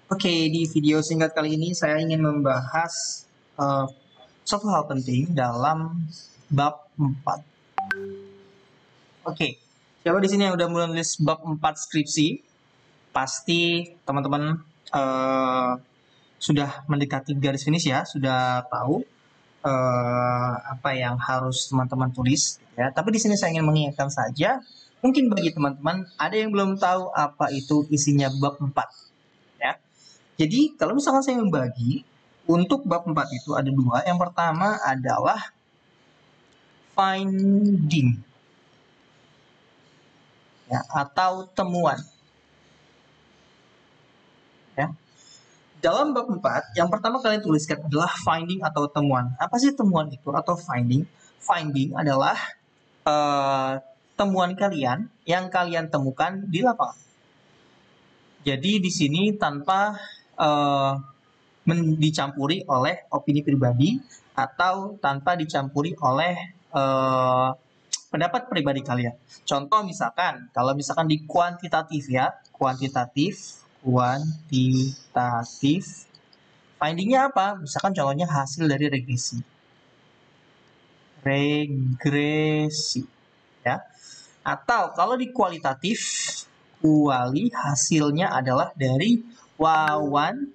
Oke, di video singkat kali ini saya ingin membahas uh, suatu hal penting dalam bab 4. Oke, siapa di sini yang udah mulai nulis bab 4 skripsi? Pasti teman-teman sudah mendekati garis finish ya, sudah tahu apa yang harus teman-teman tulis ya. Tapi di sini saya ingin mengingatkan saja, mungkin bagi teman-teman ada yang belum tahu apa itu isinya bab 4 ya. Jadi kalau misalkan saya membagi untuk bab 4 itu ada dua. Yang pertama adalah finding ya, atau temuan ya. Dalam bab 4, yang pertama kalian tuliskan adalah finding atau temuan. Apa sih temuan itu atau finding? Finding adalah temuan kalian yang kalian temukan di lapangan. Jadi di sini tanpa dicampuri oleh opini pribadi atau tanpa dicampuri oleh pendapat pribadi kalian. Contoh misalkan, kalau misalkan di kuantitatif ya, kuantitatif, findingnya apa? Misalkan contohnya hasil dari regresi. Ya. Atau kalau di kualitatif, hasilnya adalah dari wawancara.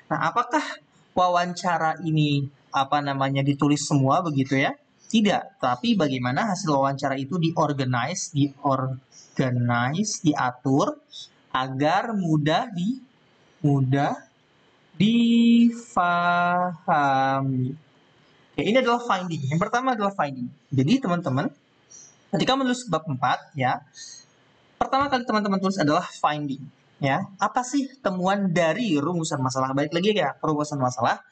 Nah, apakah wawancara ini ditulis semua begitu ya? Tidak, tapi bagaimana hasil wawancara itu diatur agar mudah difahami. Oke, ini adalah finding. Yang pertama adalah finding. Jadi teman-teman, ketika menulis bab 4 ya, pertama kali teman-teman tulis adalah finding. Ya, apa sih temuan dari rumusan masalah? Balik lagi ya, rumusan masalah.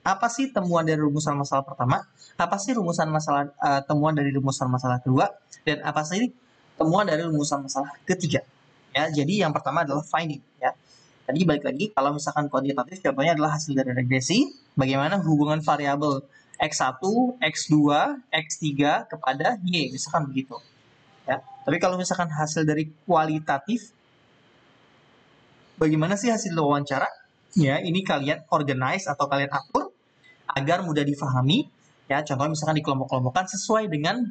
Apa sih temuan dari rumusan masalah pertama? Apa sih temuan dari rumusan masalah kedua? Dan apa sih temuan dari rumusan masalah ketiga? Ya, jadi yang pertama adalah finding. Ya, tadi balik lagi, kalau misalkan kuantitatif contohnya adalah hasil dari regresi. Bagaimana hubungan variabel X1, X2, X3 kepada Y, misalkan begitu. Ya, tapi kalau misalkan hasil dari kualitatif, bagaimana sih hasil wawancara? Ya, ini kalian organize atau kalian atur agar mudah difahami. Ya, contoh misalkan dikelompok-kelompokkan sesuai dengan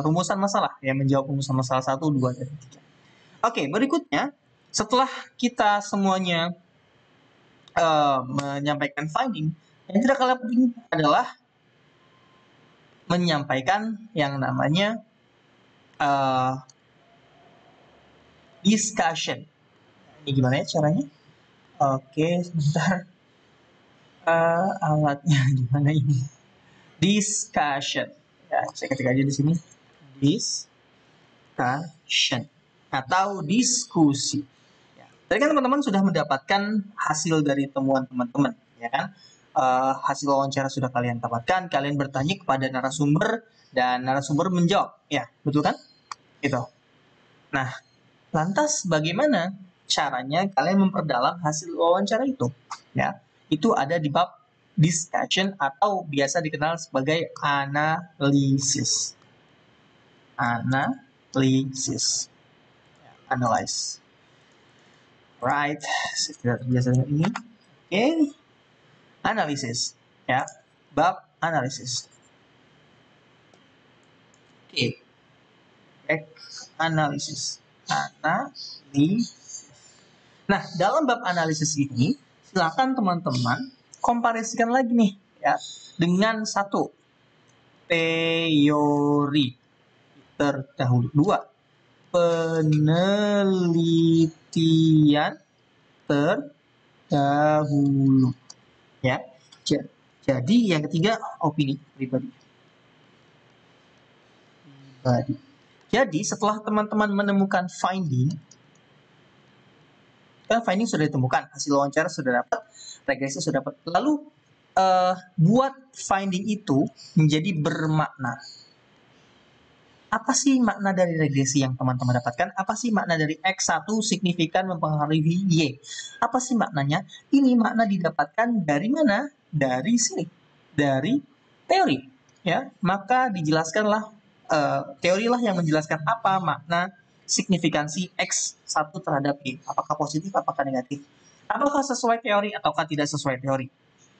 rumusan masalah. Ya, menjawab rumusan masalah 1, 2, dan 3. Oke, berikutnya, setelah kita semuanya menyampaikan finding, yang tidak kalah penting adalah menyampaikan yang namanya discussion. Ini gimana ya caranya? Oke, sebentar. Alatnya gimana ini? Discussion. Ya, saya ketik aja di sini. Discussion atau diskusi. Ya. Tadi kan teman-teman sudah mendapatkan hasil dari temuan teman-teman, ya kan? Hasil wawancara sudah kalian dapatkan. Kalian bertanya kepada narasumber dan narasumber menjawab. Ya, betul kan? Gitu. Nah, lantas bagaimana caranya kalian memperdalam hasil wawancara itu? Ya, itu ada di bab discussion atau biasa dikenal sebagai analisis. Analyze. Right, tidak biasa ini. Oke, analisis. Ya, bab analisis. Oke, analisis. Nah, dalam bab analisis ini, silakan teman-teman komparasikan lagi nih ya dengan satu teori terdahulu, dua penelitian terdahulu ya. Jadi yang ketiga opini pribadi. Jadi setelah teman-teman menemukan finding, kan finding sudah ditemukan, hasil wawancara sudah dapat, regresi sudah dapat. Lalu buat finding itu menjadi bermakna. Apa sih makna dari regresi yang teman-teman dapatkan? Apa sih makna dari X1 signifikan mempengaruhi Y? Apa sih maknanya? Ini makna didapatkan dari mana? Dari sini. Dari teori. Ya, maka dijelaskanlah teorilah yang menjelaskan apa makna signifikansi X1 terhadap Y. Apakah positif, apakah negatif? Apakah sesuai teori ataukah tidak sesuai teori?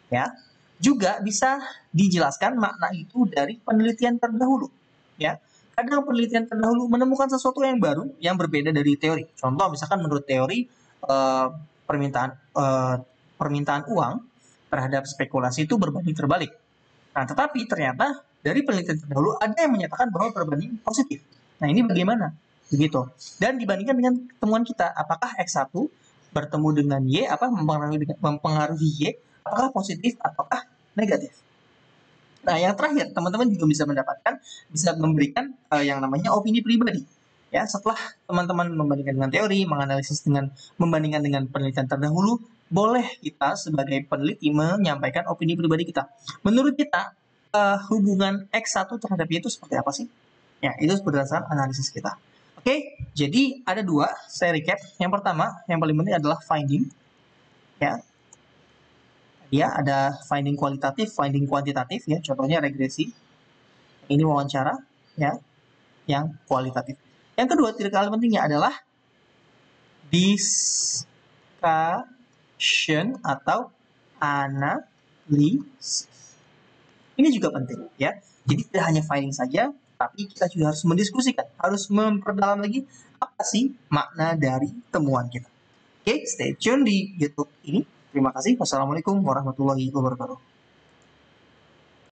Ya. Juga bisa dijelaskan makna itu dari penelitian terdahulu. Ya. Kadang penelitian terdahulu menemukan sesuatu yang baru yang berbeda dari teori. Contoh misalkan menurut teori permintaan permintaan uang terhadap spekulasi itu berbanding terbalik. Nah, tetapi ternyata dari penelitian terdahulu ada yang menyatakan bahwa berbanding positif. Nah, ini bagaimana? Begitu. Dan dibandingkan dengan temuan kita, apakah X1 bertemu dengan Y, mempengaruhi Y, apakah positif ataukah negatif? Nah, yang terakhir, teman-teman juga bisa memberikan yang namanya opini pribadi. Ya, setelah teman-teman membandingkan dengan teori, membandingkan dengan penelitian terdahulu, boleh kita sebagai peneliti menyampaikan opini pribadi kita. Menurut kita, hubungan X1 terhadap Y itu seperti apa sih? Ya, itu berdasarkan analisis kita. Oke, jadi ada dua, saya recap. Yang pertama, yang paling penting adalah finding. Ya, ada finding kualitatif, finding kuantitatif, ya, contohnya regresi. Ini wawancara, ya, yang kualitatif. Yang kedua, tidak kalah pentingnya adalah discussion atau analisis. Ini juga penting, ya. Jadi tidak hanya finding saja, tapi kita juga harus mendiskusikan, harus memperdalam lagi apa sih makna dari temuan kita. Oke, stay tune di YouTube ini. Terima kasih. Wassalamualaikum warahmatullahi wabarakatuh.